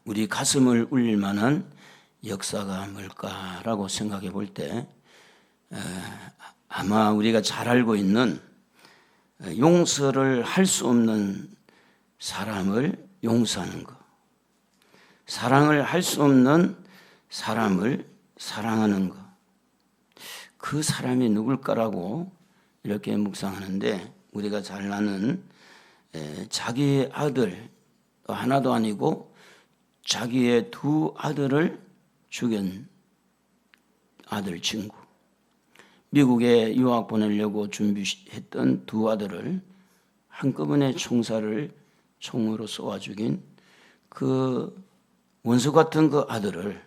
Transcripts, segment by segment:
우리 가슴을 울릴 만한 역사가 뭘까라고 생각해 볼 때 아마 우리가 잘 알고 있는 용서를 할 수 없는 사람을 용서하는 것, 사랑을 할 수 없는 사람을 사랑하는 것, 그 사람이 누굴까라고 이렇게 묵상하는데, 우리가 잘 아는 자기의 아들 하나도 아니고 자기의 두 아들을 죽인 아들 친구, 미국에 유학 보내려고 준비했던 두 아들을 한꺼번에 총으로 쏘아 죽인 그 원수 같은 그 아들을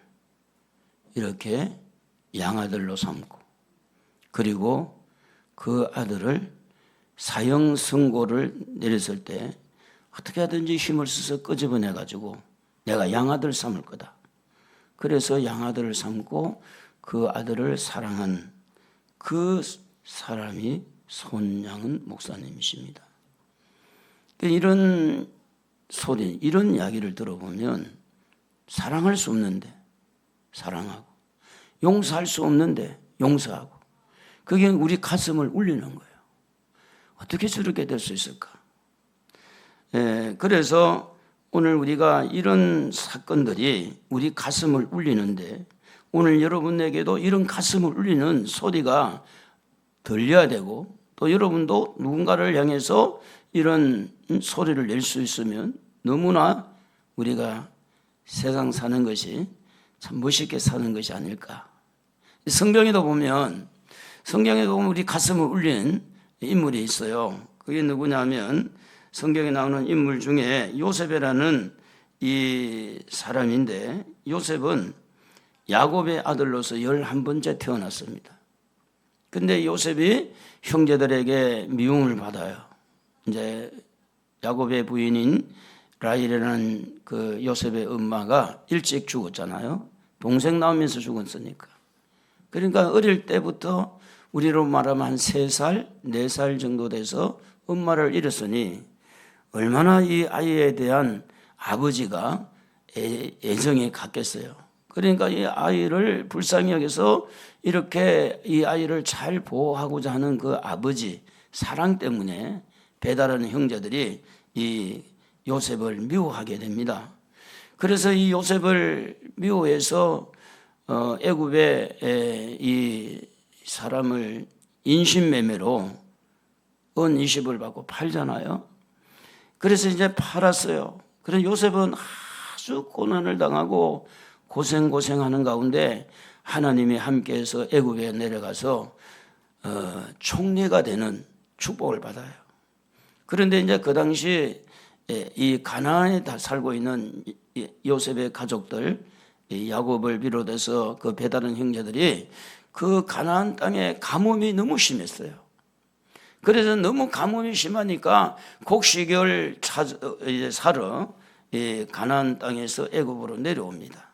이렇게 양아들로 삼고, 그리고 그 아들을 사형 선고를 내렸을 때 어떻게 하든지 힘을 써서 끄집어내 가지고 내가 양아들 삼을 거다. 그래서 양아들을 삼고 그 아들을 사랑한 그 사람이 손양은 목사님이십니다. 이런 소리, 이런 이야기를 들어보면 사랑할 수 없는데 사랑하고, 용서할 수 없는데 용서하고, 그게 우리 가슴을 울리는 거예요. 어떻게 저렇게 될 수 있을까? 그래서 오늘 우리가 이런 사건들이 우리 가슴을 울리는데, 오늘 여러분에게도 이런 가슴을 울리는 소리가 들려야 되고, 또 여러분도 누군가를 향해서 이런 소리를 낼 수 있으면 너무나 우리가 세상 사는 것이 참 멋있게 사는 것이 아닐까. 성경에도 보면 우리 가슴을 울린 인물이 있어요. 그게 누구냐면 성경에 나오는 인물 중에 요셉이라는 이 사람인데, 요셉은 야곱의 아들로서 11번째 태어났습니다. 근데 요셉이 형제들에게 미움을 받아요. 이제 야곱의 부인인 라헬이라는 그 요셉의 엄마가 일찍 죽었잖아요. 동생 낳으면서 죽었으니까. 그러니까 어릴 때부터 우리로 말하면 한 3살, 4살 정도 돼서 엄마를 잃었으니 얼마나 이 아이에 대한 아버지가 애정이 갔겠어요. 그러니까 이 아이를 불쌍히 여겨서 이렇게 이 아이를 잘 보호하고자 하는 그 아버지 사랑 때문에 배다른 형제들이 이 요셉을 미워하게 됩니다. 그래서 이 요셉을 미워해서 애굽에 이 사람을 인신매매로 은 20을 받고 팔잖아요. 그래서 이제 팔았어요. 그래서 요셉은 아주 고난을 당하고 고생하는 가운데 하나님이 함께해서 애굽에 내려가서 총리가 되는 축복을 받아요. 그런데 이제 그 당시 이 가나안에 다 살고 있는 요셉의 가족들, 야곱을 비롯해서 그 배다른 형제들이 그 가나안 땅에 가뭄이 너무 심했어요. 그래서 너무 가뭄이 심하니까 곡식을 사러 가나안 땅에서 애굽으로 내려옵니다.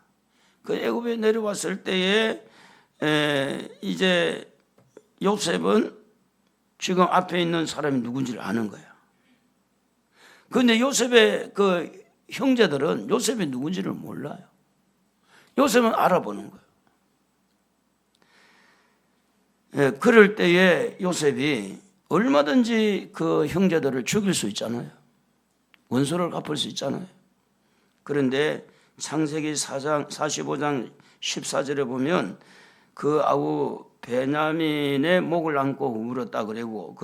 그 애굽에 내려왔을 때에 이제 요셉은 지금 앞에 있는 사람이 누군지를 아는 거예요. 그런데 요셉의 그 형제들은 요셉이 누군지를 몰라요. 요셉은 알아보는 거예요. 그럴 때에 요셉이 얼마든지 그 형제들을 죽일 수 있잖아요. 원수를 갚을 수 있잖아요. 그런데 창세기 45장 14절에 보면 그 아우 베냐민의 목을 안고 울었다 그리고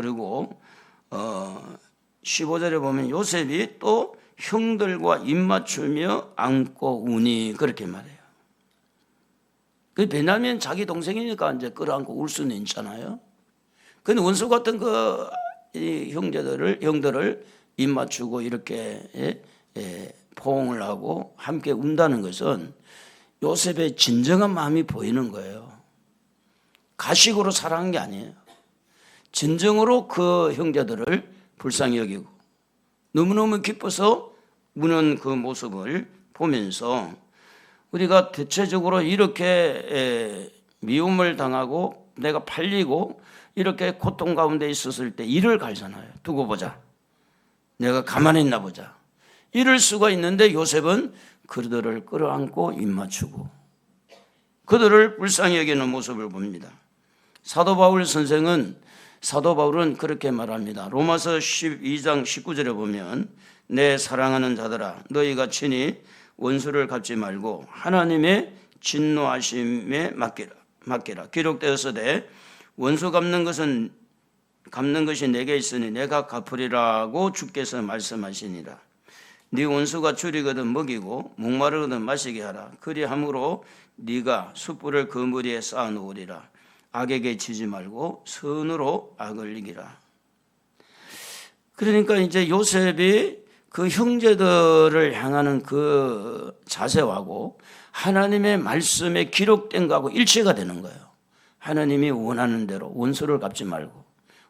15절에 보면 요셉이 또 형들과 입맞추며 안고 우니 그렇게 말해요. 그 베냐민 자기 동생이니까 이제 끌어안고 울 수는 있잖아요. 근데 원수 같은 그 형들을 입맞추고 이렇게 포옹을 하고 함께 운다는 것은 요셉의 진정한 마음이 보이는 거예요. 가식으로 사랑한 게 아니에요. 진정으로 그 형제들을 불쌍히 여기고 너무너무 기뻐서 우는 그 모습을 보면서 우리가 대체적으로 이렇게 미움을 당하고 내가 팔리고 이렇게 고통 가운데 있었을 때 이를 갈잖아요. 두고 보자. 내가 가만히 있나 보자. 이럴 수가 있는데 요셉은 그들을 끌어안고 입맞추고 그들을 불쌍히 여기는 모습을 봅니다. 사도 바울은 그렇게 말합니다. 로마서 12장 19절에 보면 내 사랑하는 자들아 너희가 친히 원수를 갚지 말고 하나님의 진노하심에 맡기라. 기록되었으되 원수 갚는 것이 내게 있으니 내가 갚으리라고 주께서 말씀하시니라. 네 원수가 줄이거든 먹이고 목마르거든 마시게 하라. 그리함으로 네가 숯불을 그 무리에 쌓아 놓으리라. 악에게 지지 말고 선으로 악을 이기라. 그러니까 이제 요셉이 그 형제들을 향하는 그 자세하고 하나님의 말씀에 기록된 거하고 일치가 되는 거예요. 하나님이 원하는 대로 원수를 갚지 말고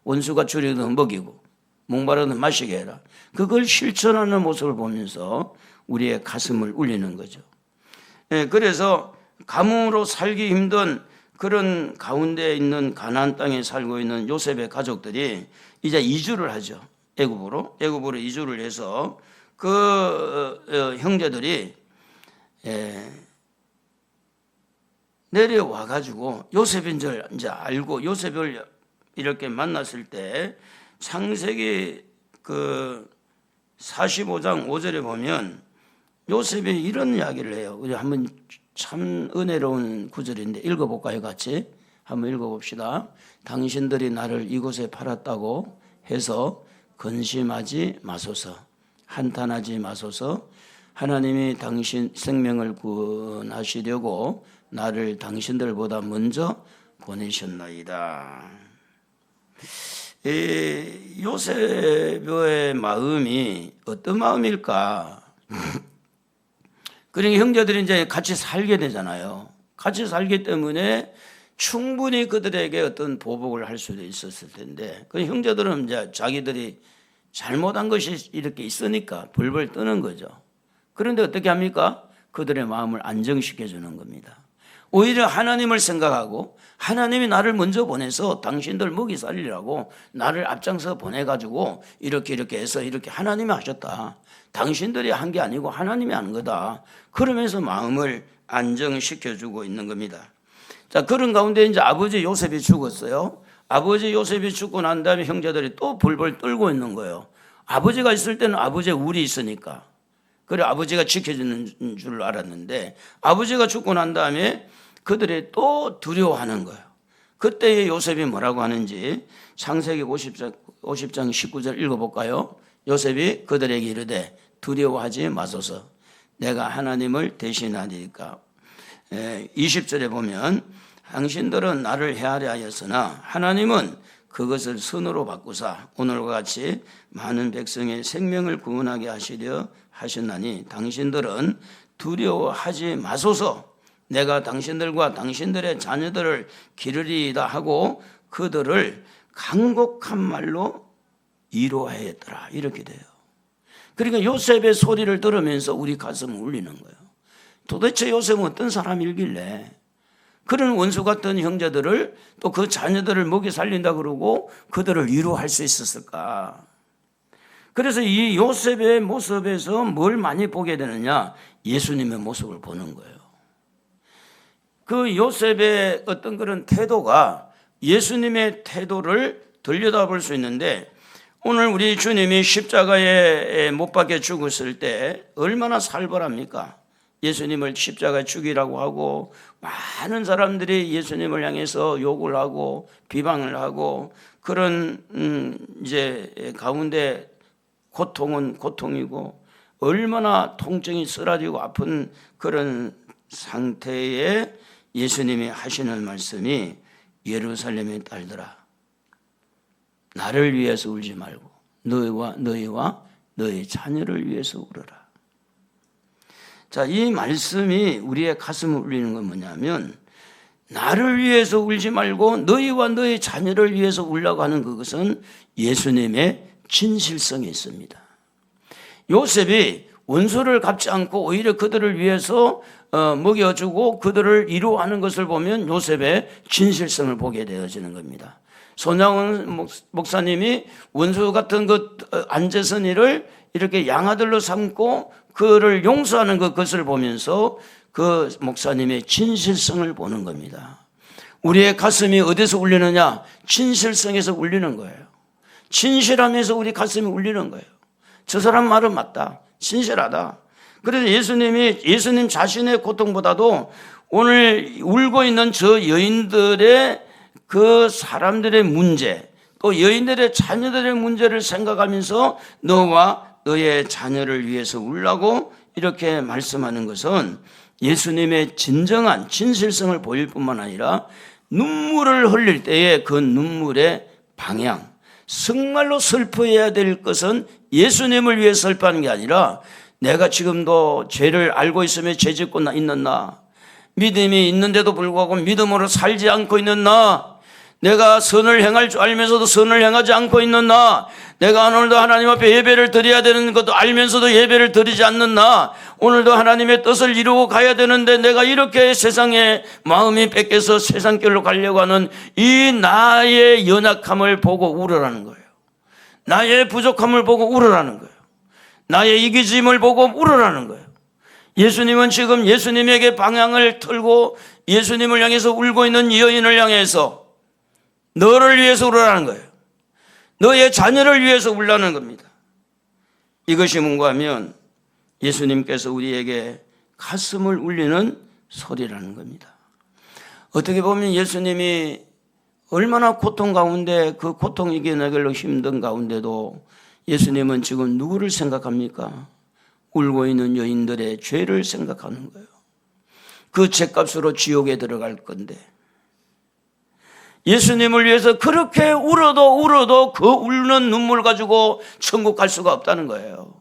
원수가 줄이거든 먹이고 목마르거든 마시게 해라. 그걸 실천하는 모습을 보면서 우리의 가슴을 울리는 거죠. 그래서 가뭄으로 살기 힘든 그런 가운데 있는 가나안 땅에 살고 있는 요셉의 가족들이 이제 이주를 하죠. 애굽으로 이주를 해서 그 형제들이 내려와 가지고 요셉인 줄 이제 알고 요셉을 이렇게 만났을 때 창세기 그 45장 5절에 보면 요셉이 이런 이야기를 해요. 우리 한번 참 은혜로운 구절인데 읽어볼까요? 같이 한번 읽어봅시다. 당신들이 나를 이곳에 팔았다고 해서 근심하지 마소서, 한탄하지 마소서. 하나님이 당신 생명을 구원하시려고 나를 당신들보다 먼저 보내셨나이다. 요셉의 마음이 어떤 마음일까? 그러니까 형제들이 이제 같이 살게 되잖아요. 같이 살기 때문에 충분히 그들에게 어떤 보복을 할 수도 있었을 텐데, 그 형제들은 이제 자기들이 잘못한 것이 이렇게 있으니까 벌벌 떠는 거죠. 그런데 어떻게 합니까? 그들의 마음을 안정시켜 주는 겁니다. 오히려 하나님을 생각하고 하나님이 나를 먼저 보내서 당신들 먹이 살리라고 나를 앞장서 보내가지고 이렇게 해서 이렇게 하나님이 하셨다. 당신들이 한 게 아니고 하나님이 한 거다. 그러면서 마음을 안정시켜주고 있는 겁니다. 자, 그런 가운데 이제 아버지 요셉이 죽었어요. 아버지 요셉이 죽고 난 다음에 형제들이 또 벌벌 떨고 있는 거예요. 아버지가 있을 때는 아버지의 울이 있으니까. 그래 아버지가 지켜주는 줄 알았는데 아버지가 죽고 난 다음에 그들이 또 두려워하는 거예요. 그때 요셉이 뭐라고 하는지 창세기 50장 19절 읽어볼까요? 요셉이 그들에게 이르되 두려워하지 마소서 내가 하나님을 대신하리까. 20절에 보면 당신들은 나를 헤아려 하였으나 하나님은 그것을 선으로 바꾸사 오늘과 같이 많은 백성의 생명을 구원하게 하시려 하셨나니 당신들은 두려워하지 마소서 내가 당신들과 당신들의 자녀들을 기르리이다 하고 그들을 간곡한 말로 위로하였더라. 이렇게 돼요. 그러니까 요셉의 소리를 들으면서 우리 가슴을 울리는 거예요. 도대체 요셉은 어떤 사람이길래 그런 원수 같은 형제들을 또 그 자녀들을 먹이 살린다 그러고 그들을 위로할 수 있었을까? 그래서 이 요셉의 모습에서 뭘 많이 보게 되느냐? 예수님의 모습을 보는 거예요. 그 요셉의 어떤 그런 태도가 예수님의 태도를 들여다볼 수 있는데 오늘 우리 주님이 십자가에 못 박혀 죽었을 때 얼마나 살벌합니까? 예수님을 십자가에 죽이라고 하고 많은 사람들이 예수님을 향해서 욕을 하고 비방을 하고 그런 이제 가운데 고통은 고통이고 얼마나 통증이 쓰라지고 아픈 그런 상태에 예수님이 하시는 말씀이 예루살렘의 딸들아 나를 위해서 울지 말고 너희와 너희 자녀를 위해서 울어라. 자, 이 말씀이 우리의 가슴을 울리는 건 뭐냐면 나를 위해서 울지 말고 너희와 너희 자녀를 위해서 울라고 하는 그것은 예수님의 진실성이 있습니다. 요셉이 원수를 갚지 않고 오히려 그들을 위해서 먹여주고 그들을 위로하는 것을 보면 요셉의 진실성을 보게 되어지는 겁니다. 손양원 목사님이 원수 같은 그 안재선이를 이렇게 양아들로 삼고 그를 용서하는 그것을 보면서 그 목사님의 진실성을 보는 겁니다. 우리의 가슴이 어디서 울리느냐? 진실성에서 울리는 거예요. 진실함에서 우리 가슴이 울리는 거예요. 저 사람 말은 맞다. 진실하다. 그래서 예수님 자신의 고통보다도 오늘 울고 있는 저 여인들의 그 사람들의 문제, 또 여인들의 자녀들의 문제를 생각하면서 너와 너의 자녀를 위해서 울라고 이렇게 말씀하는 것은 예수님의 진정한 진실성을 보일 뿐만 아니라 눈물을 흘릴 때에 그 눈물의 방향, 정말로 슬퍼해야 될 것은 예수님을 위해 슬퍼하는 게 아니라 내가 지금도 죄를 알고 있으며 죄 짓고 있는 나, 믿음이 있는데도 불구하고 믿음으로 살지 않고 있는 나, 내가 선을 행할 줄 알면서도 선을 행하지 않고 있는 나, 내가 오늘도 하나님 앞에 예배를 드려야 되는 것도 알면서도 예배를 드리지 않는 나, 오늘도 하나님의 뜻을 이루고 가야 되는데 내가 이렇게 세상에 마음이 뺏겨서 세상길로 가려고 하는 이 나의 연약함을 보고 울으라는 거예요. 나의 부족함을 보고 울으라는 거예요. 나의 이기짐을 보고 울으라는 거예요. 예수님은 지금 예수님에게 방향을 틀고 예수님을 향해서 울고 있는 이 여인을 향해서 너를 위해서 울으라는 거예요. 너의 자녀를 위해서 울라는 겁니다. 이것이 뭔가 하면 예수님께서 우리에게 가슴을 울리는 소리라는 겁니다. 어떻게 보면 예수님이 얼마나 고통 가운데 그 고통 이겨내기로 힘든 가운데도 예수님은 지금 누구를 생각합니까? 울고 있는 여인들의 죄를 생각하는 거예요. 그 죄값으로 지옥에 들어갈 건데 예수님을 위해서 그렇게 울어도 그 울는 눈물 가지고 천국 갈 수가 없다는 거예요.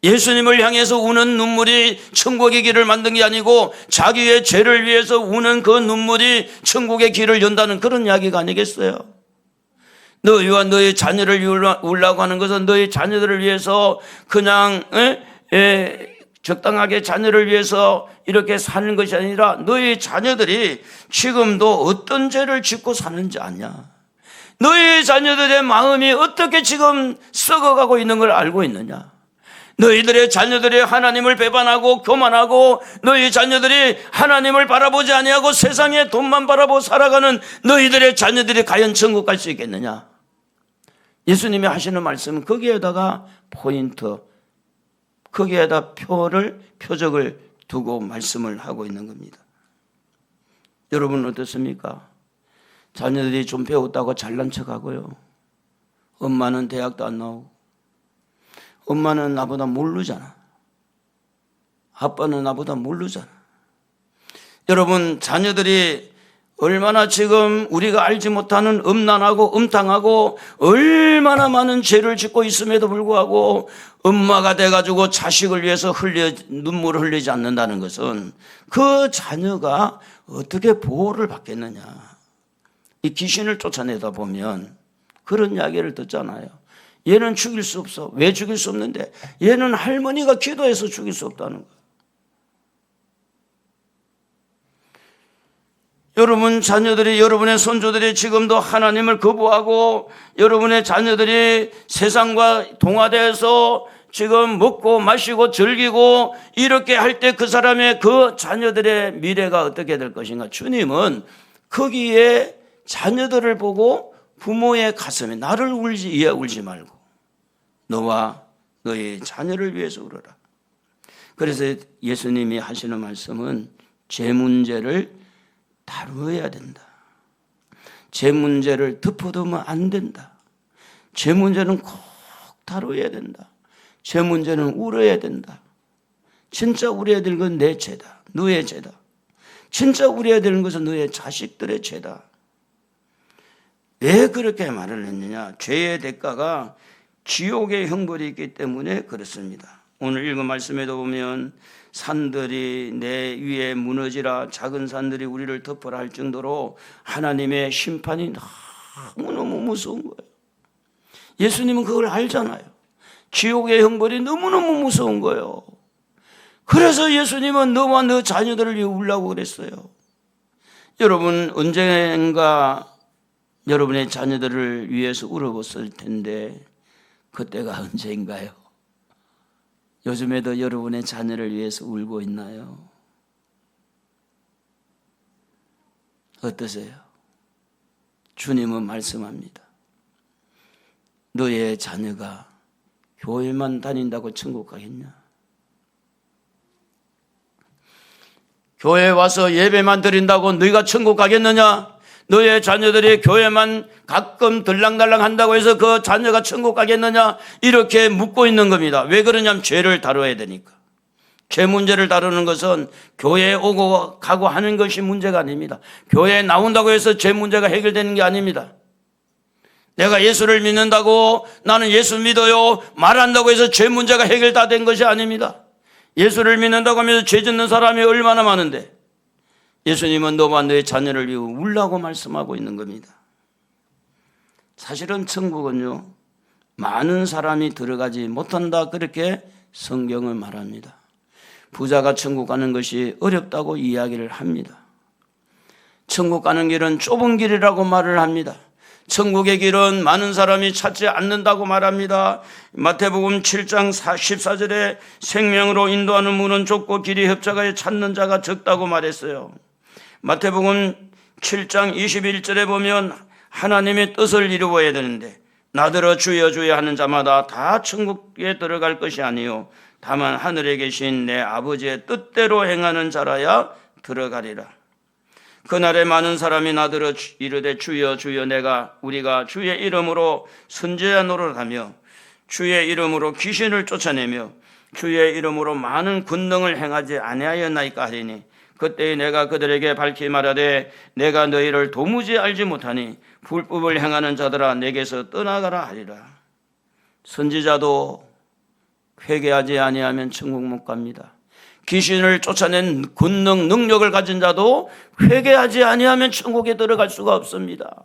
예수님을 향해서 우는 눈물이 천국의 길을 만든 게 아니고 자기의 죄를 위해서 우는 그 눈물이 천국의 길을 연다는 그런 이야기가 아니겠어요? 너희와 너희 자녀를 울라고 하는 것은 너희 자녀들을 위해서 그냥 적당하게 자녀를 위해서 이렇게 사는 것이 아니라 너희 자녀들이 지금도 어떤 죄를 짓고 사는지 아냐? 너희 자녀들의 마음이 어떻게 지금 썩어가고 있는 걸 알고 있느냐? 너희들의 자녀들이 하나님을 배반하고 교만하고 너희 자녀들이 하나님을 바라보지 아니하고 세상의 돈만 바라보고 살아가는 너희들의 자녀들이 과연 천국 갈 수 있겠느냐? 예수님이 하시는 말씀은 거기에다가 포인트, 거기에다 표적을 두고 말씀을 하고 있는 겁니다. 여러분 어떻습니까? 자녀들이 좀 배웠다고 잘난 척하고요. 엄마는 대학도 안 나오고 엄마는 나보다 모르잖아. 아빠는 나보다 모르잖아. 여러분 자녀들이 얼마나 지금 우리가 알지 못하는 음란하고 음탕하고 얼마나 많은 죄를 짓고 있음에도 불구하고 엄마가 돼가지고 자식을 위해서 눈물을 흘리지 않는다는 것은 그 자녀가 어떻게 보호를 받겠느냐. 이 귀신을 쫓아내다 보면 그런 이야기를 듣잖아요. 얘는 죽일 수 없어. 왜 죽일 수 없는데? 얘는 할머니가 기도해서 죽일 수 없다는 거예요. 여러분 자녀들이, 여러분의 손주들이 지금도 하나님을 거부하고 여러분의 자녀들이 세상과 동화되어서 지금 먹고 마시고 즐기고 이렇게 할 때 그 사람의 그 자녀들의 미래가 어떻게 될 것인가? 주님은 거기에 자녀들을 보고 부모의 가슴에 나를 울지 말고 너와 너의 자녀를 위해서 울어라. 그래서 예수님이 하시는 말씀은 죄 문제를 다루어야 된다. 죄 문제를 덮어두면 안 된다. 죄 문제는 꼭 다루어야 된다. 죄 문제는 울어야 된다. 진짜 울어야 될 건 내 죄다. 너의 죄다. 진짜 울어야 되는 것은 너의 자식들의 죄다. 왜 그렇게 말을 했느냐? 죄의 대가가 지옥의 형벌이 있기 때문에 그렇습니다. 오늘 읽은 말씀에도 보면 산들이 내 위에 무너지라 작은 산들이 우리를 덮어라 할 정도로 하나님의 심판이 너무너무 무서운 거예요. 예수님은 그걸 알잖아요. 지옥의 형벌이 너무너무 무서운 거예요. 그래서 예수님은 너와 너 자녀들을 위해 울라고 그랬어요. 여러분 언젠가 여러분의 자녀들을 위해서 울어봤을 텐데 그때가 언제인가요? 요즘에도 여러분의 자녀를 위해서 울고 있나요? 어떠세요? 주님은 말씀합니다. 너의 자녀가 교회만 다닌다고 천국 가겠냐? 교회에 와서 예배만 드린다고 너희가 천국 가겠느냐? 너의 자녀들이 교회만 가끔 들랑달랑 한다고 해서 그 자녀가 천국 가겠느냐? 이렇게 묻고 있는 겁니다. 왜 그러냐면 죄를 다뤄야 되니까. 죄 문제를 다루는 것은 교회에 오고 가고 하는 것이 문제가 아닙니다. 교회에 나온다고 해서 죄 문제가 해결되는 게 아닙니다. 내가 예수를 믿는다고 나는 예수 믿어요 말한다고 해서 죄 문제가 해결 다 된 것이 아닙니다. 예수를 믿는다고 하면서 죄 짓는 사람이 얼마나 많은데 예수님은 너와 너의 자녀를 위해 울라고 말씀하고 있는 겁니다. 사실은 천국은요, 많은 사람이 들어가지 못한다, 그렇게 성경을 말합니다. 부자가 천국 가는 것이 어렵다고 이야기를 합니다. 천국 가는 길은 좁은 길이라고 말을 합니다. 천국의 길은 많은 사람이 찾지 않는다고 말합니다. 마태복음 7장 14절에 생명으로 인도하는 문은 좁고 길이 협착하여 찾는 자가 적다고 말했어요. 마태복음 7장 21절에 보면 하나님의 뜻을 이루어야 되는데 나더러 주여 주여 하는 자마다 다 천국에 들어갈 것이 아니요 다만 하늘에 계신 내 아버지의 뜻대로 행하는 자라야 들어가리라. 그날에 많은 사람이 나더러 이르되 주여 주여 우리가 주의 이름으로 선지자 노릇하며 주의 이름으로 귀신을 쫓아내며 주의 이름으로 많은 권능을 행하지 아니하였나이까 하리니 그때 내가 그들에게 밝히 말하되 내가 너희를 도무지 알지 못하니 불법을 행하는 자들아 내게서 떠나가라 하리라. 선지자도 회개하지 아니하면 천국 못 갑니다. 귀신을 쫓아낸 권능 능력을 가진 자도 회개하지 아니하면 천국에 들어갈 수가 없습니다.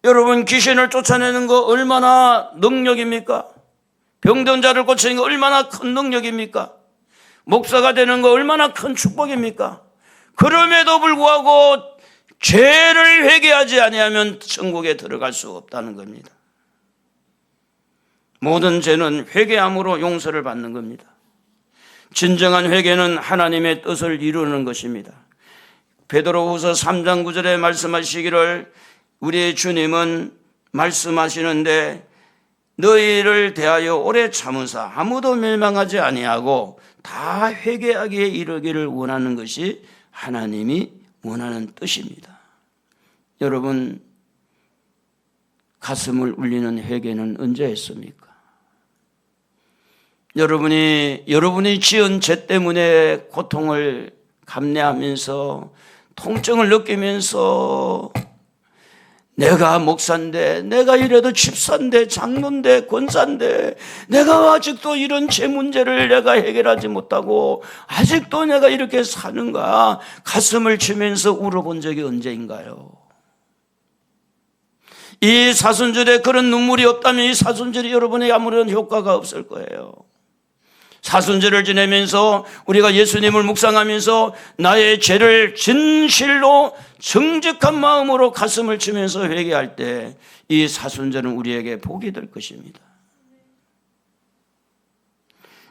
여러분, 귀신을 쫓아내는 거 얼마나 능력입니까? 병든 자를 고치는 거 얼마나 큰 능력입니까? 목사가 되는 거 얼마나 큰 축복입니까? 그럼에도 불구하고 죄를 회개하지 아니하면 천국에 들어갈 수 없다는 겁니다. 모든 죄는 회개함으로 용서를 받는 겁니다. 진정한 회개는 하나님의 뜻을 이루는 것입니다. 베드로후서 3장 9절에 말씀하시기를 우리 주님은 말씀하시는데 너희를 대하여 오래 참으사 아무도 멸망하지 아니하고 다 회개하기에 이르기를 원하는 것이 하나님이 원하는 뜻입니다. 여러분, 가슴을 울리는 회개는 언제 했습니까? 여러분이 지은 죄 때문에 고통을 감내하면서 통증을 느끼면서 내가 목사인데, 내가 이래도 집사인데, 장로인데, 권사인데, 내가 아직도 이런 죄 문제를 내가 해결하지 못하고 아직도 내가 이렇게 사는가 가슴을 치면서 울어본 적이 언제인가요? 이 사순절에 그런 눈물이 없다면 이 사순절이 여러분에게 아무런 효과가 없을 거예요. 사순절을 지내면서 우리가 예수님을 묵상하면서 나의 죄를 진실로 정직한 마음으로 가슴을 치면서 회개할 때 이 사순절은 우리에게 복이 될 것입니다.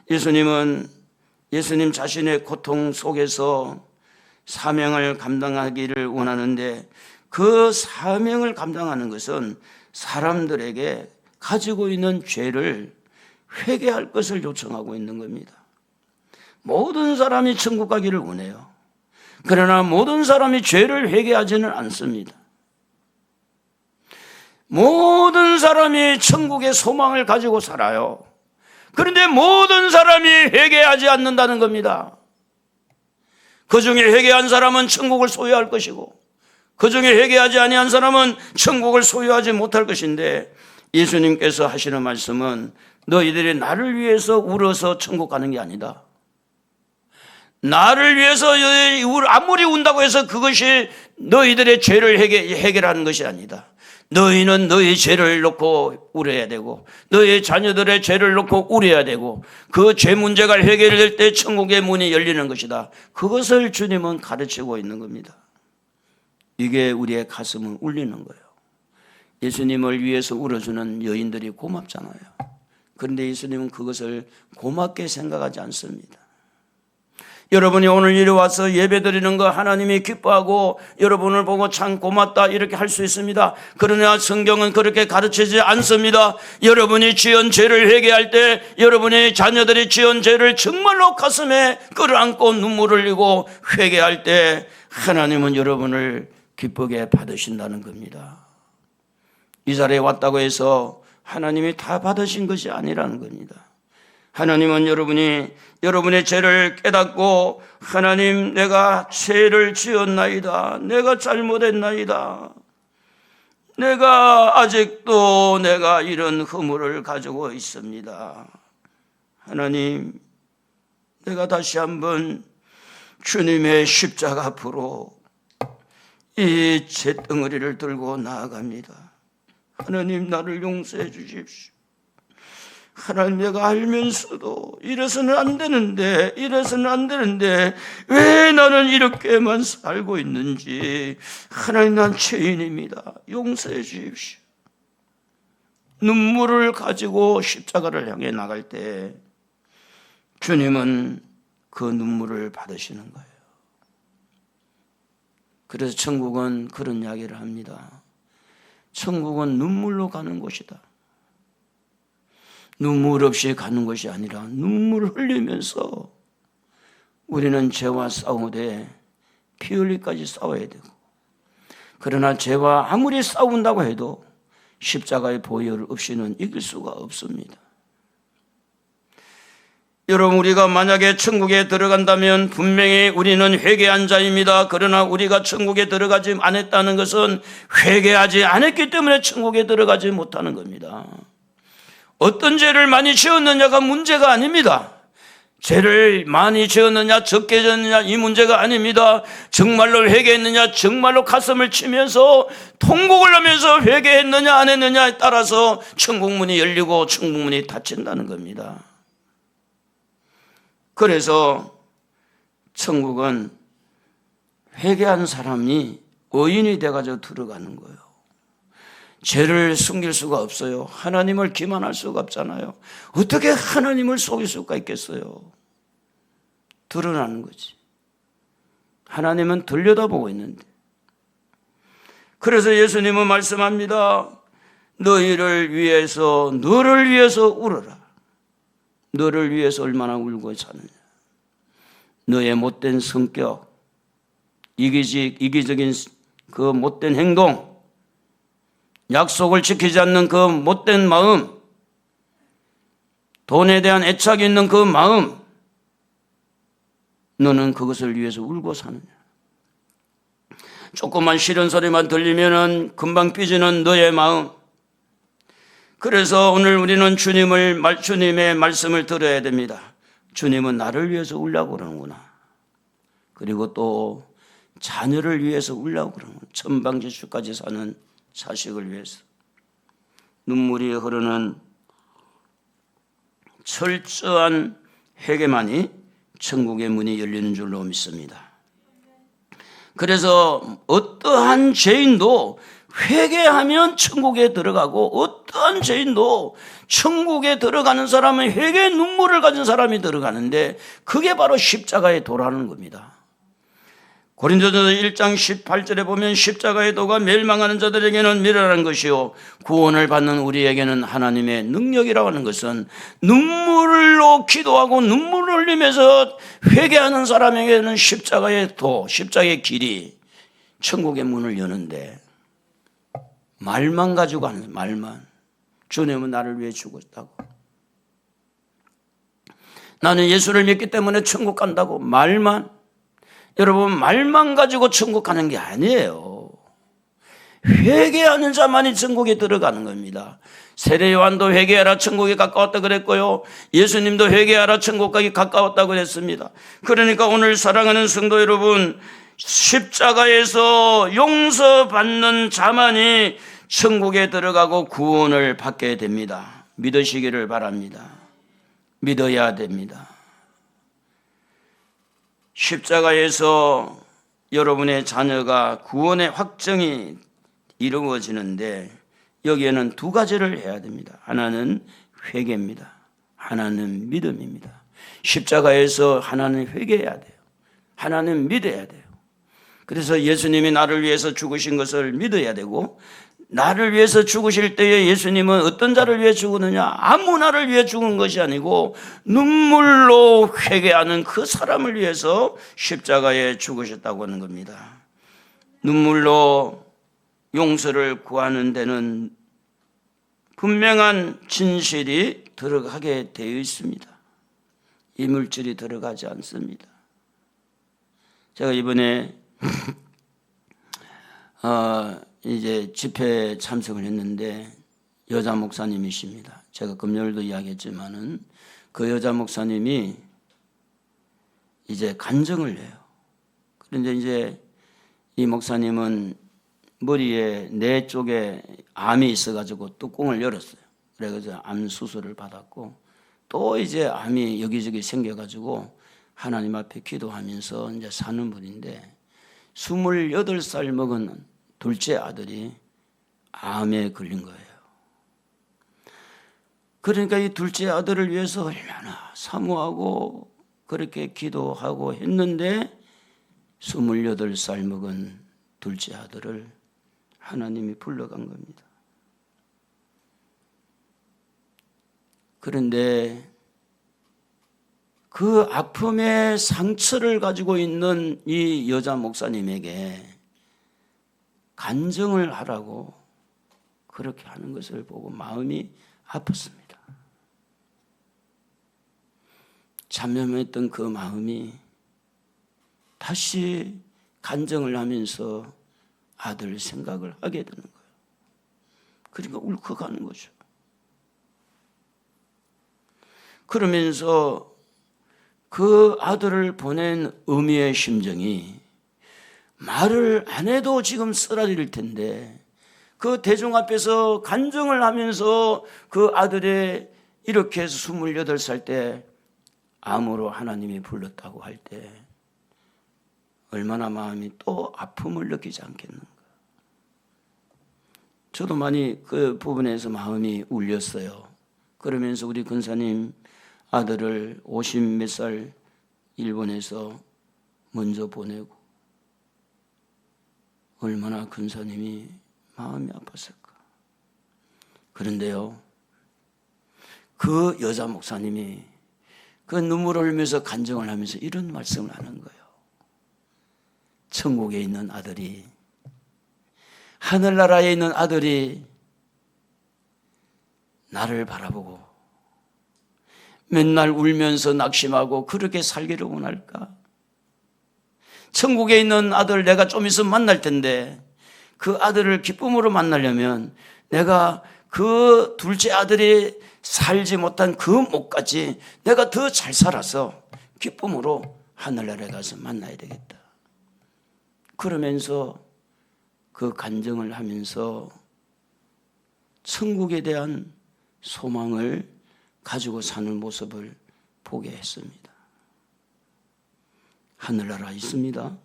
예수님은 예수님 자신의 고통 속에서 사명을 감당하기를 원하는데 그 사명을 감당하는 것은 사람들에게 가지고 있는 죄를 회개할 것을 요청하고 있는 겁니다. 모든 사람이 천국 가기를 원해요. 그러나 모든 사람이 죄를 회개하지는 않습니다. 모든 사람이 천국의 소망을 가지고 살아요. 그런데 모든 사람이 회개하지 않는다는 겁니다. 그 중에 회개한 사람은 천국을 소유할 것이고 그 중에 회개하지 아니한 사람은 천국을 소유하지 못할 것인데 예수님께서 하시는 말씀은 너희들이 나를 위해서 울어서 천국 가는 게 아니다. 나를 위해서 아무리 운다고 해서 그것이 너희들의 죄를 해결하는 것이 아니다. 너희는 너희 죄를 놓고 울어야 되고 너희 자녀들의 죄를 놓고 울어야 되고 그 죄 문제가 해결될 때 천국의 문이 열리는 것이다. 그것을 주님은 가르치고 있는 겁니다. 이게 우리의 가슴을 울리는 거예요. 예수님을 위해서 울어주는 여인들이 고맙잖아요. 그런데 예수님은 그것을 고맙게 생각하지 않습니다. 여러분이 오늘 이리 와서 예배드리는 거 하나님이 기뻐하고 여러분을 보고 참 고맙다 이렇게 할 수 있습니다. 그러나 성경은 그렇게 가르치지 않습니다. 여러분이 지은 죄를 회개할 때, 여러분의 자녀들이 지은 죄를 정말로 가슴에 끌어안고 눈물을 흘리고 회개할 때 하나님은 여러분을 기쁘게 받으신다는 겁니다. 이 자리에 왔다고 해서 하나님이 다 받으신 것이 아니라는 겁니다. 하나님은 여러분의 죄를 깨닫고, 하나님 내가 죄를 지었나이다, 내가 잘못했나이다, 내가 아직도 내가 이런 허물을 가지고 있습니다. 하나님, 내가 다시 한번 주님의 십자가 앞으로 이 죄덩어리를 들고 나아갑니다. 하나님, 나를 용서해 주십시오. 하나님, 내가 알면서도 이래서는 안 되는데 왜 나는 이렇게만 살고 있는지, 하나님, 난 죄인입니다. 용서해 주십시오. 눈물을 가지고 십자가를 향해 나갈 때 주님은 그 눈물을 받으시는 거예요. 그래서 천국은 그런 이야기를 합니다. 천국은 눈물로 가는 곳이다. 눈물 없이 가는 것이 아니라 눈물을 흘리면서 우리는 죄와 싸우되 피 흘리까지 싸워야 되고, 그러나 죄와 아무리 싸운다고 해도 십자가의 보혈 없이는 이길 수가 없습니다. 여러분, 우리가 만약에 천국에 들어간다면 분명히 우리는 회개한 자입니다. 그러나 우리가 천국에 들어가지 않았다는 것은 회개하지 않았기 때문에 천국에 들어가지 못하는 겁니다. 어떤 죄를 많이 지었느냐가 문제가 아닙니다. 죄를 많이 지었느냐 적게 지었느냐 이 문제가 아닙니다. 정말로 회개했느냐, 정말로 가슴을 치면서 통곡을 하면서 회개했느냐 안 했느냐에 따라서 천국문이 열리고 천국문이 닫힌다는 겁니다. 그래서 천국은 회개한 사람이 의인이 돼가지고 들어가는 거예요. 죄를 숨길 수가 없어요. 하나님을 기만할 수가 없잖아요. 어떻게 하나님을 속일 수가 있겠어요? 드러나는 거지. 하나님은 들여다보고 있는데. 그래서 예수님은 말씀합니다. 너를 위해서 울어라. 너를 위해서 얼마나 울고 사느냐. 너의 못된 성격, 이기적인 그 못된 행동, 약속을 지키지 않는 그 못된 마음, 돈에 대한 애착이 있는 그 마음, 너는 그것을 위해서 울고 사느냐. 조그만 싫은 소리만 들리면은 금방 삐지는 너의 마음. 그래서 오늘 우리는 주님의 말씀을 들어야 됩니다. 주님은 나를 위해서 울라고 그러는구나. 그리고 또 자녀를 위해서 울라고 그러는구나. 천방지축까지 사는 자식을 위해서. 눈물이 흐르는 철저한 회개만이 천국의 문이 열리는 줄로 믿습니다. 그래서 어떠한 죄인도 회개하면 천국에 들어가고, 어떠한 죄인도 천국에 들어가는 사람은 회개의 눈물을 가진 사람이 들어가는데, 그게 바로 십자가의 도라는 겁니다. 고린도전서 1장 18절에 보면 십자가의 도가 멸망하는 자들에게는 미련한 것이요 구원을 받는 우리에게는 하나님의 능력이라고 하는 것은, 눈물로 기도하고 눈물을 흘리면서 회개하는 사람에게는 십자가의 도, 십자가의 길이 천국의 문을 여는데, 말만 가지고 하는, 말만. 주님은 나를 위해 죽었다고, 나는 예수를 믿기 때문에 천국 간다고, 말만. 여러분, 말만 가지고 천국 가는 게 아니에요. 회개하는 자만이 천국에 들어가는 겁니다. 세례 요한도 회개하라 천국에 가까웠다 그랬고요, 예수님도 회개하라 천국까지 가까웠다고 그랬습니다. 그러니까 오늘 사랑하는 성도 여러분, 십자가에서 용서받는 자만이 천국에 들어가고 구원을 받게 됩니다. 믿으시기를 바랍니다. 믿어야 됩니다. 십자가에서 여러분의 자녀가 구원의 확정이 이루어지는데, 여기에는 두 가지를 해야 됩니다. 하나는 회개입니다. 하나는 믿음입니다. 십자가에서 하나는 회개해야 돼요. 하나는 믿어야 돼요. 그래서 예수님이 나를 위해서 죽으신 것을 믿어야 되고, 나를 위해서 죽으실 때에 예수님은 어떤 자를 위해 죽었느냐? 아무나를 위해 죽은 것이 아니고 눈물로 회개하는 그 사람을 위해서 십자가에 죽으셨다고 하는 겁니다. 눈물로 용서를 구하는 데는 분명한 진실이 들어가게 되어 있습니다. 이물질이 들어가지 않습니다. 제가 이번에 이제 집회에 참석을 했는데 여자 목사님이십니다. 제가 금요일도 이야기했지만은 그 여자 목사님이 이제 간증을 해요. 그런데 이제 이 목사님은 머리에 뇌 쪽에 암이 있어가지고 뚜껑을 열었어요. 그래서 암 수술을 받았고, 또 이제 암이 여기저기 생겨가지고 하나님 앞에 기도하면서 이제 사는 분인데, 28살 먹은 둘째 아들이 암에 걸린 거예요. 그러니까 이 둘째 아들을 위해서 얼마나 사모하고 그렇게 기도하고 했는데, 28살 먹은 둘째 아들을 하나님이 불러간 겁니다. 그런데 그 아픔의 상처를 가지고 있는 이 여자 목사님에게 간증을 하라고 그렇게 하는 것을 보고 마음이 아팠습니다. 잠잠했던 그 마음이 다시 간증을 하면서 아들 생각을 하게 되는 거예요. 그러니까 울컥하는 거죠. 그러면서 그 아들을 보낸 어미의 심정이 말을 안 해도 지금 쓰라릴 텐데, 그 대중 앞에서 간증을 하면서 그 아들이 이렇게 28살 때 암으로 하나님이 불렀다고 할 때 얼마나 마음이 또 아픔을 느끼지 않겠는가. 저도 많이 그 부분에서 마음이 울렸어요. 그러면서 우리 근사님 아들을 50몇 살 일본에서 먼저 보내고 얼마나 근사님이 마음이 아팠을까. 그런데요, 그 여자 목사님이 그 눈물을 흘리면서 간증을 하면서 이런 말씀을 하는 거예요. 천국에 있는 아들이, 하늘나라에 있는 아들이 나를 바라보고 맨날 울면서 낙심하고 그렇게 살기를 원할까? 천국에 있는 아들 내가 좀 있으면 만날 텐데, 그 아들을 기쁨으로 만나려면 내가 그 둘째 아들이 살지 못한 그 목까지 내가 더 잘 살아서 기쁨으로 하늘나라에 가서 만나야 되겠다. 그러면서 그 간증을 하면서 천국에 대한 소망을 가지고 사는 모습을 보게 했습니다. 하늘나라 있습니다.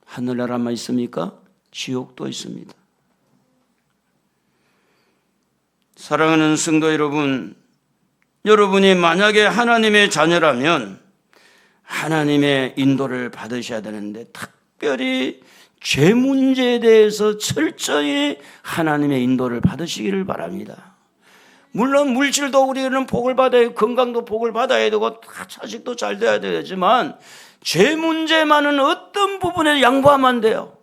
하늘나라만 있습니까? 지옥도 있습니다. 사랑하는 성도 여러분, 여러분이 만약에 하나님의 자녀라면 하나님의 인도를 받으셔야 되는데, 특별히 죄 문제에 대해서 철저히 하나님의 인도를 받으시기를 바랍니다. 물론 물질도 우리는 복을 받아야, 건강도 복을 받아야 되고 다 자식도 잘 돼야 되지만 죄 문제만은 어떤 부분에 양보하면 안 돼요.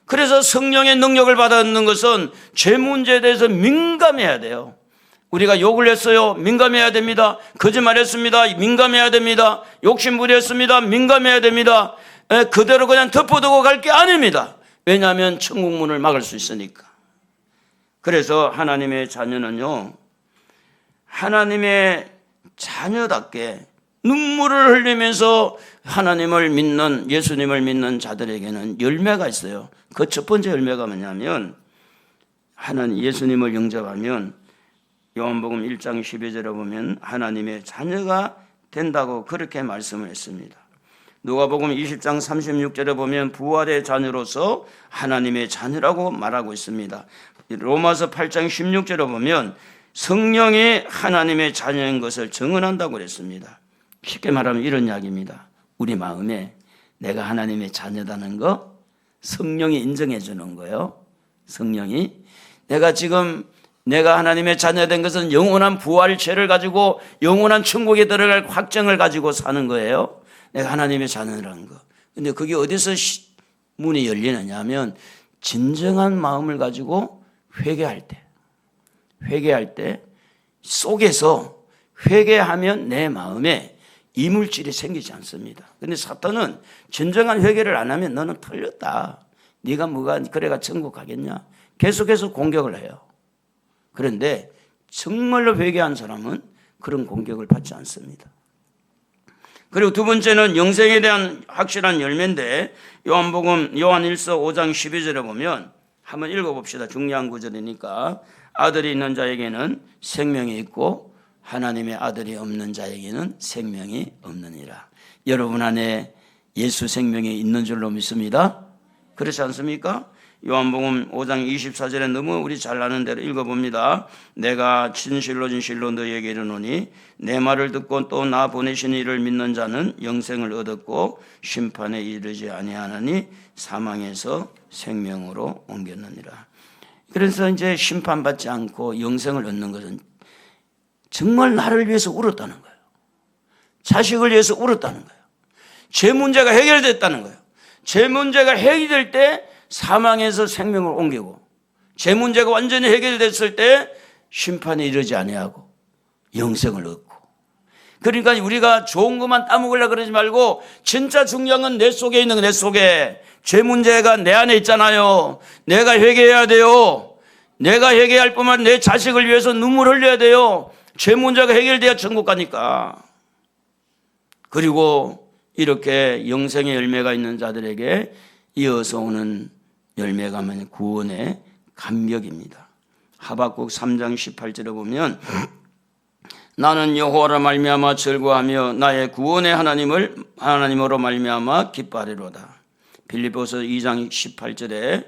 그래서 성령의 능력을 받는 것은 죄 문제에 대해서 민감해야 돼요. 우리가 욕을 했어요. 민감해야 됩니다. 거짓말했습니다. 민감해야 됩니다. 욕심부렸습니다. 민감해야 됩니다. 그대로 그냥 덮어두고 갈 게 아닙니다. 왜냐하면 천국 문을 막을 수 있으니까. 그래서 하나님의 자녀는요, 하나님의 자녀답게 눈물을 흘리면서 하나님을 믿는, 예수님을 믿는 자들에게는 열매가 있어요. 그 첫 번째 열매가 뭐냐면, 하나님 예수님을 영접하면 요한복음 1장 12절에 보면 하나님의 자녀가 된다고 그렇게 말씀을 했습니다. 누가복음 20장 36절에 보면 부활의 자녀로서 하나님의 자녀라고 말하고 있습니다. 로마서 8장 16절에 보면 성령이 하나님의 자녀인 것을 증언한다고 그랬습니다. 쉽게 말하면 이런 이야기입니다. 우리 마음에 내가 하나님의 자녀다는 거 성령이 인정해 주는 거예요. 성령이 내가 하나님의 자녀된 것은 영원한 부활체를 가지고 영원한 천국에 들어갈 확정을 가지고 사는 거예요. 내가 하나님의 자녀라는 거. 근데 그게 어디서 문이 열리느냐 하면 진정한 마음을 가지고 회개할 때 속에서 회개하면 내 마음에 이물질이 생기지 않습니다. 그런데 사탄은 진정한 회개를 안 하면 너는 틀렸다. 네가 뭐가 그래가 천국 가겠냐. 계속해서 공격을 해요. 그런데 정말로 회개한 사람은 그런 공격을 받지 않습니다. 그리고 두 번째는 영생에 대한 확실한 열매인데 요한복음 요한1서 5장 12절에 보면 한번 읽어봅시다. 중요한 구절이니까 아들이 있는 자에게는 생명이 있고 하나님의 아들이 없는 자에게는 생명이 없느니라. 여러분 안에 예수 생명이 있는 줄로 믿습니다. 그렇지 않습니까? 요한복음 5장 24절에 너무 우리 잘 아는 대로 읽어봅니다. 내가 진실로 너희에게 이르노니 내 말을 듣고 또 나 보내신 이를 믿는 자는 영생을 얻었고 심판에 이르지 아니하나니 사망에서 생명으로 옮겼느니라. 그래서 이제 심판받지 않고 영생을 얻는 것은 정말 나를 위해서 울었다는 거예요. 자식을 위해서 울었다는 거예요. 제 문제가 해결됐다는 거예요. 제 문제가 해결될 때 사망에서 생명을 옮기고 제 문제가 완전히 해결됐을 때 심판에 이르지 아니하고 영생을 얻고. 그러니까 우리가 좋은 것만 따먹으려고 그러지 말고 진짜 중요한 건 내 속에 있는 거. 내 속에 제 문제가 내 안에 있잖아요. 내가 회개해야 돼요. 내가 회개할 뿐만 내 자식을 위해서 눈물 흘려야 돼요. 제 문제가 해결돼야 천국 가니까. 그리고 이렇게 영생의 열매가 있는 자들에게 이어서 오는 열매가 뭐냐? 구원의 감격입니다. 하박국 3장 18절에 보면 나는 여호와로 말미암아 즐거워하며 나의 구원의 하나님으로 말미암아 기뻐하리로다. 빌립보서 2장 18절에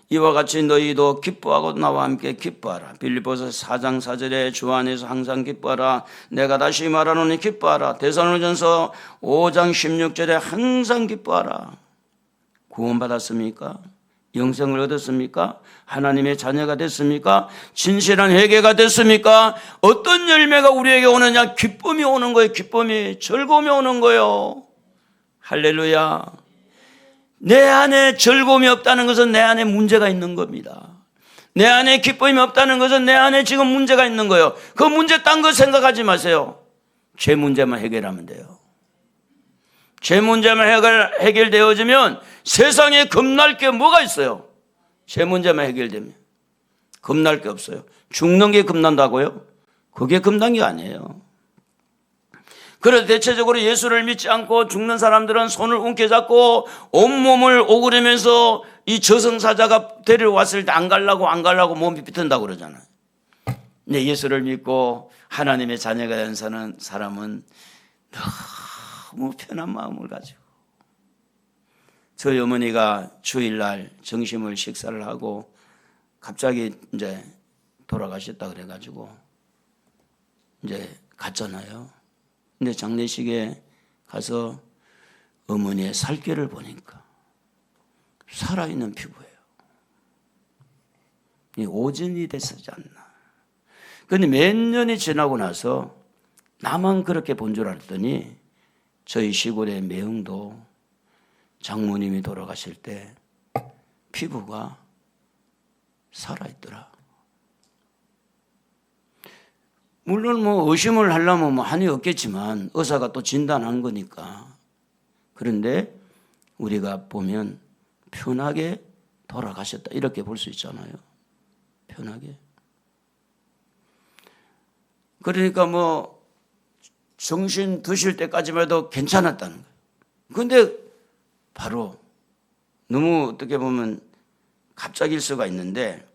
이와 같이 너희도 기뻐하고 나와 함께 기뻐하라. 빌립보서 4장 4절에 주 안에서 항상 기뻐하라. 내가 다시 말하노니 기뻐하라. 데살로니가전서 5장 16절에 항상 기뻐하라. 구원받았습니까? 영생을 얻었습니까? 하나님의 자녀가 됐습니까? 진실한 회개가 됐습니까? 어떤 열매가 우리에게 오느냐? 기쁨이 오는 거예요. 기쁨이, 즐거움이 오는 거예요. 할렐루야. 내 안에 즐거움이 없다는 것은 내 안에 문제가 있는 겁니다. 내 안에 기쁨이 없다는 것은 내 안에 지금 문제가 있는 거예요. 그 문제 딴 거 생각하지 마세요. 제 문제만 해결하면 돼요. 제 문제만 해결되어지면 세상에 겁날 게 뭐가 있어요? 제 문제만 해결되면 겁날 게 없어요. 죽는 게 겁난다고요? 그게 겁난 게 아니에요. 그래서 대체적으로 예수를 믿지 않고 죽는 사람들은 손을 움켜잡고 온몸을 오그리면서 이 저승사자가 데려왔을 때 안 가려고 몸이 비튼다고 그러잖아요. 근데 예수를 믿고 하나님의 자녀가 된 사람은 너무 편한 마음을 가지고, 저희 어머니가 주일날 점심을 식사를 하고 갑자기 이제 돌아가셨다 그래가지고 이제 갔잖아요. 근데 장례식에 가서 어머니의 살결을 보니까 살아있는 피부예요. 오전이 됐었지 않나. 그런데 몇 년이 지나고 나서 나만 그렇게 본 줄 알았더니 저희 시골의 매형도 장모님이 돌아가실 때 피부가 살아있더라. 물론 의심을 하려면 한이 없겠지만 의사가 또 진단한 거니까. 그런데 우리가 보면 편하게 돌아가셨다 이렇게 볼 수 있잖아요. 편하게. 그러니까 정신 드실 때까지만 해도 괜찮았다는 거예요. 그런데 바로 너무 어떻게 보면 갑작일 수가 있는데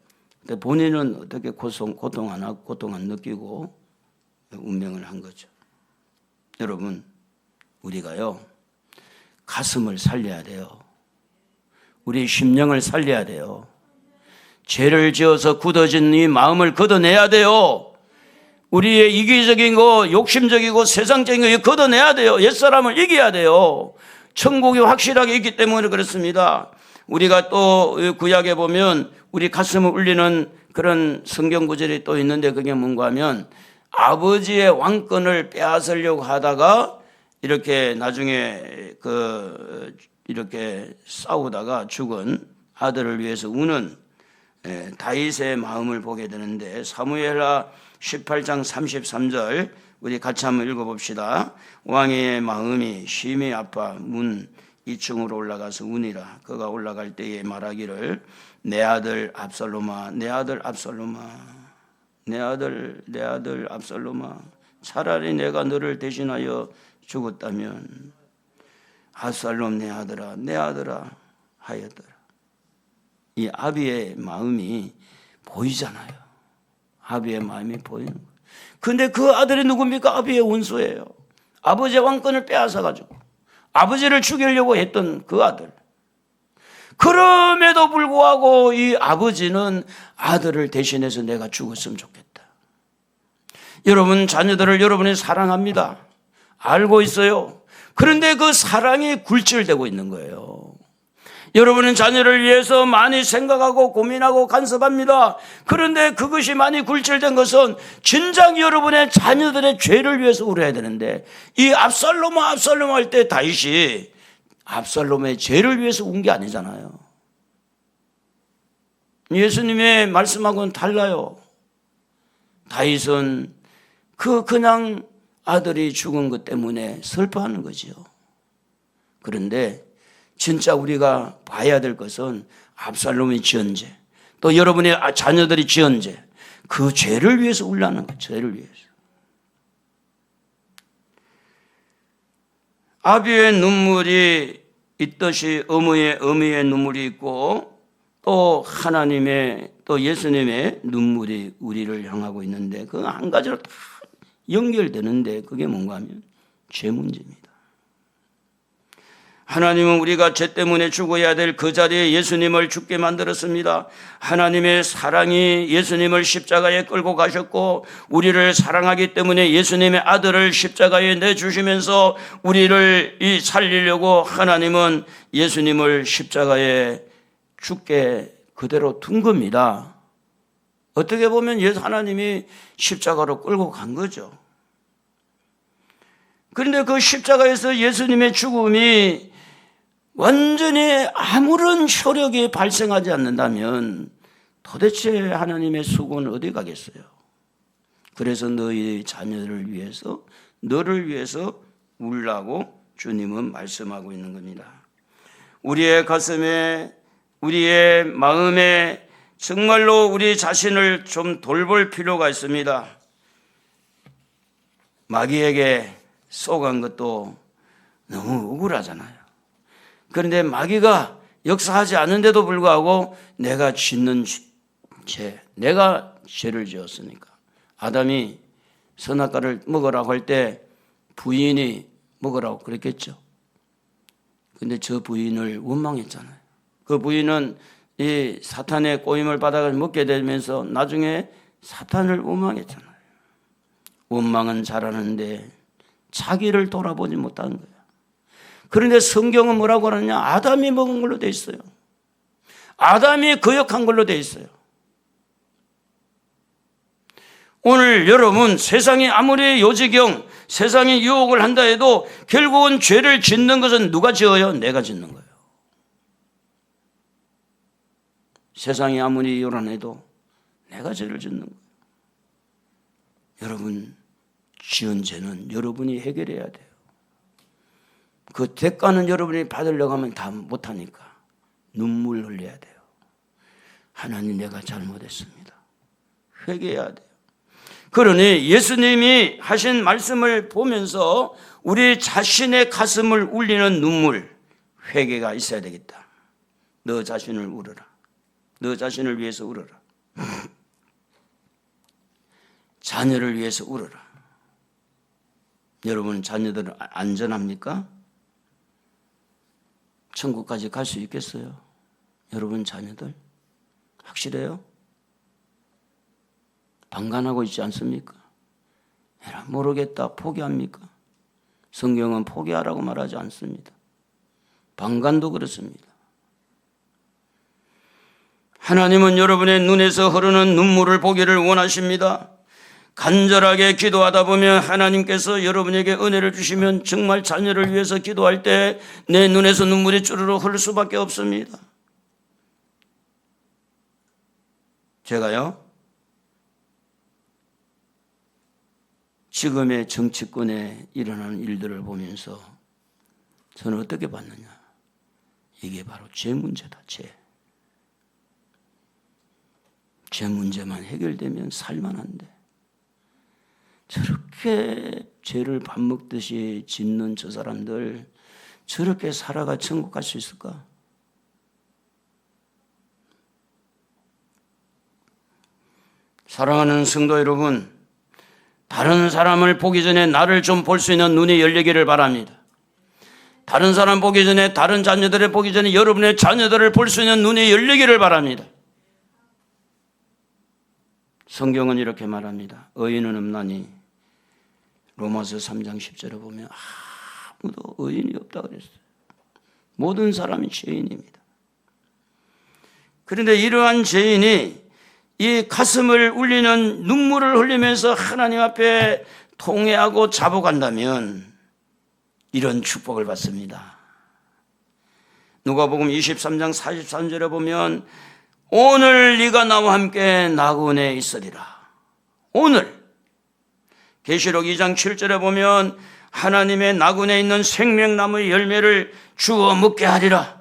본인은 어떻게 고통 안 느끼고 운명을 한 거죠. 여러분, 우리가요 가슴을 살려야 돼요. 우리 심령을 살려야 돼요. 죄를 지어서 굳어진 이 마음을 걷어내야 돼요. 우리의 이기적인 거, 욕심적이고 세상적인 거 걷어내야 돼요. 옛사람을 이겨야 돼요. 천국이 확실하게 있기 때문에 그렇습니다. 우리가 또 구약에 보면 우리 가슴을 울리는 그런 성경 구절이 또 있는데 그게 뭔가 하면 아버지의 왕권을 빼앗으려고 하다가 이렇게 나중에 이렇게 싸우다가 죽은 아들을 위해서 우는 다윗의 마음을 보게 되는데 사무엘하 18장 33절 우리 같이 한번 읽어봅시다. 왕의 마음이 심히 아파 문 2층으로 올라가서 우니라. 그가 올라갈 때에 말하기를 내 아들 압살롬아, 내 아들 압살롬아, 내 아들 압살롬아, 차라리 내가 너를 대신하여 죽었다면 압살롬 내 아들아 하였더라. 이 아비의 마음이 보이잖아요. 아비의 마음이 보이는 거예요. 근데 그 아들이 누굽니까? 아비의 원수예요. 아버지의 왕권을 빼앗아가지고 아버지를 죽이려고 했던 그 아들. 그럼에도 불구하고 이 아버지는 아들을 대신해서 내가 죽었으면 좋겠다. 여러분 자녀들을 여러분이 사랑합니다. 알고 있어요. 그런데 그 사랑이 굴절되고 있는 거예요. 여러분은 자녀를 위해서 많이 생각하고 고민하고 간섭합니다. 그런데 그것이 많이 굴절된 것은 진작 여러분의 자녀들의 죄를 위해서 울어야 되는데 이 압살롬 할 때 다윗이 압살롬의 죄를 위해서 운 게 아니잖아요. 예수님의 말씀하고는 달라요. 다윗은 그냥 아들이 죽은 것 때문에 슬퍼하는 거죠. 그런데 진짜 우리가 봐야 될 것은 압살롬이 지은 죄, 또 여러분의 자녀들이 지은 죄, 그 죄를 위해서 울라는 거예요. 죄를 위해서. 아비의 눈물이 있듯이 어미의 눈물이 있고 또 하나님의 또 예수님의 눈물이 우리를 향하고 있는데 그 한 가지로 다 연결되는데 그게 뭔가 하면 죄 문제입니다. 하나님은 우리가 죄 때문에 죽어야 될 그 자리에 예수님을 죽게 만들었습니다. 하나님의 사랑이 예수님을 십자가에 끌고 가셨고 우리를 사랑하기 때문에 예수님의 아들을 십자가에 내주시면서 우리를 살리려고 하나님은 예수님을 십자가에 죽게 그대로 둔 겁니다. 어떻게 보면 하나님이 십자가로 끌고 간 거죠. 그런데 그 십자가에서 예수님의 죽음이 완전히 아무런 효력이 발생하지 않는다면 도대체 하나님의 수고는 어디 가겠어요? 그래서 너희 자녀를 위해서 너를 위해서 울라고 주님은 말씀하고 있는 겁니다. 우리의 가슴에 우리의 마음에 정말로 우리 자신을 좀 돌볼 필요가 있습니다. 마귀에게 속은 것도 너무 억울하잖아요. 그런데 마귀가 역사하지 않는데도 불구하고 내가 짓는 죄, 내가 죄를 지었으니까. 아담이 선악과를 먹으라고 할 때 부인이 먹으라고 그랬겠죠. 근데 저 부인을 원망했잖아요. 그 부인은 이 사탄의 꼬임을 받아서 먹게 되면서 나중에 사탄을 원망했잖아요. 원망은 잘하는데 자기를 돌아보지 못하는 거예요. 그런데 성경은 뭐라고 하느냐? 아담이 먹은 걸로 돼 있어요. 아담이 거역한 걸로 돼 있어요. 오늘 여러분 세상이 아무리 요지경 세상이 유혹을 한다 해도 결국은 죄를 짓는 것은 누가 지어요? 내가 짓는 거예요. 세상이 아무리 요란해도 내가 죄를 짓는 거예요. 여러분 지은 죄는 여러분이 해결해야 돼요. 그 대가는 여러분이 받으려고 하면 다 못하니까 눈물 흘려야 돼요. 하나님 내가 잘못했습니다. 회개해야 돼요. 그러니 예수님이 하신 말씀을 보면서 우리 자신의 가슴을 울리는 눈물, 회개가 있어야 되겠다. 너 자신을 울어라. 너 자신을 위해서 울어라. 자녀를 위해서 울어라. 여러분 자녀들은 안전합니까? 천국까지 갈 수 있겠어요? 여러분 자녀들? 확실해요? 방관하고 있지 않습니까? 에라, 모르겠다 포기합니까? 성경은 포기하라고 말하지 않습니다. 방관도 그렇습니다. 하나님은 여러분의 눈에서 흐르는 눈물을 보기를 원하십니다. 간절하게 기도하다 보면 하나님께서 여러분에게 은혜를 주시면 정말 자녀를 위해서 기도할 때 내 눈에서 눈물이 주르르 흐를 수밖에 없습니다. 제가요, 지금의 정치권에 일어나는 일들을 보면서 저는 어떻게 봤느냐. 이게 바로 죄 문제다. 죄 문제만 해결되면 살만한데 저렇게 죄를 밥 먹듯이 짓는 저 사람들 저렇게 살아가 천국 갈 수 있을까? 사랑하는 성도 여러분, 다른 사람을 보기 전에 나를 좀 볼 수 있는 눈이 열리기를 바랍니다. 다른 사람 보기 전에, 다른 자녀들을 보기 전에 여러분의 자녀들을 볼 수 있는 눈이 열리기를 바랍니다. 성경은 이렇게 말합니다. 의인은 없나니 로마서 3장 10절에 보면 아무도 의인이 없다 그랬어요. 모든 사람이 죄인입니다. 그런데 이러한 죄인이 이 가슴을 울리는 눈물을 흘리면서 하나님 앞에 통회하고 자복한다면 이런 축복을 받습니다. 누가복음 23장 43절에 보면 오늘 네가 나와 함께 나그네에 있으리라. 오늘. 계시록 2장 7절에 보면 하나님의 나그네에 있는 생명나무의 열매를 주워 먹게 하리라.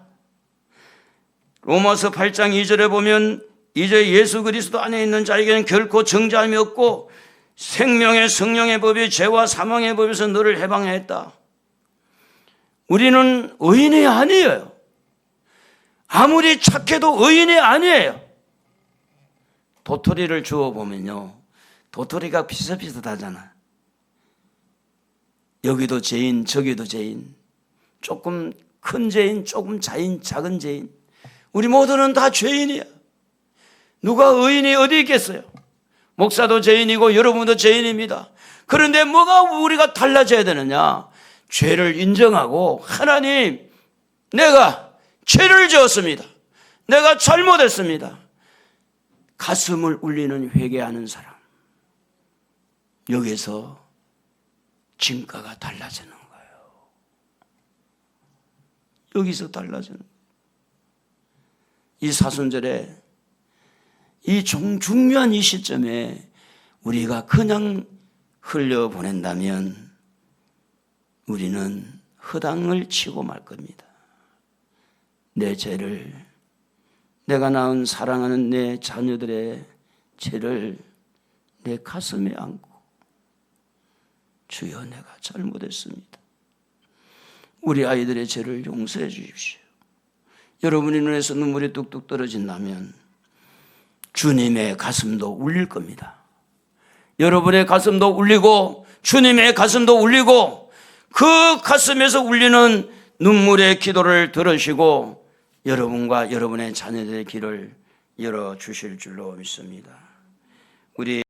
로마서 8장 2절에 보면 이제 예수 그리스도 안에 있는 자에게는 결코 정죄함이 없고 생명의 성령의 법이 죄와 사망의 법에서 너를 해방했다. 우리는 의인이 아니에요. 아무리 착해도 의인이 아니에요. 도토리를 주워보면요, 도토리가 비슷비슷하잖아. 여기도 죄인, 저기도 죄인, 조금 큰 죄인, 조금 작은 죄인. 우리 모두는 다 죄인이야. 누가 의인이 어디 있겠어요? 목사도 죄인이고 여러분도 죄인입니다. 그런데 뭐가 우리가 달라져야 되느냐? 죄를 인정하고 하나님, 내가 죄를 지었습니다. 내가 잘못했습니다. 가슴을 울리는 회개하는 사람. 여기서 진가가 달라지는 거예요. 여기서 달라지는 거예요. 이 사순절에 이 중요한 이 시점에 우리가 그냥 흘려보낸다면 우리는 허당을 치고 말 겁니다. 내 죄를, 내가 낳은 사랑하는 내 자녀들의 죄를 내 가슴에 안고 주여 내가 잘못했습니다. 우리 아이들의 죄를 용서해 주십시오. 여러분의 눈에서 눈물이 뚝뚝 떨어진다면 주님의 가슴도 울릴 겁니다. 여러분의 가슴도 울리고 주님의 가슴도 울리고 그 가슴에서 울리는 눈물의 기도를 들으시고 여러분과 여러분의 자녀들의 길을 열어주실 줄로 믿습니다. 우리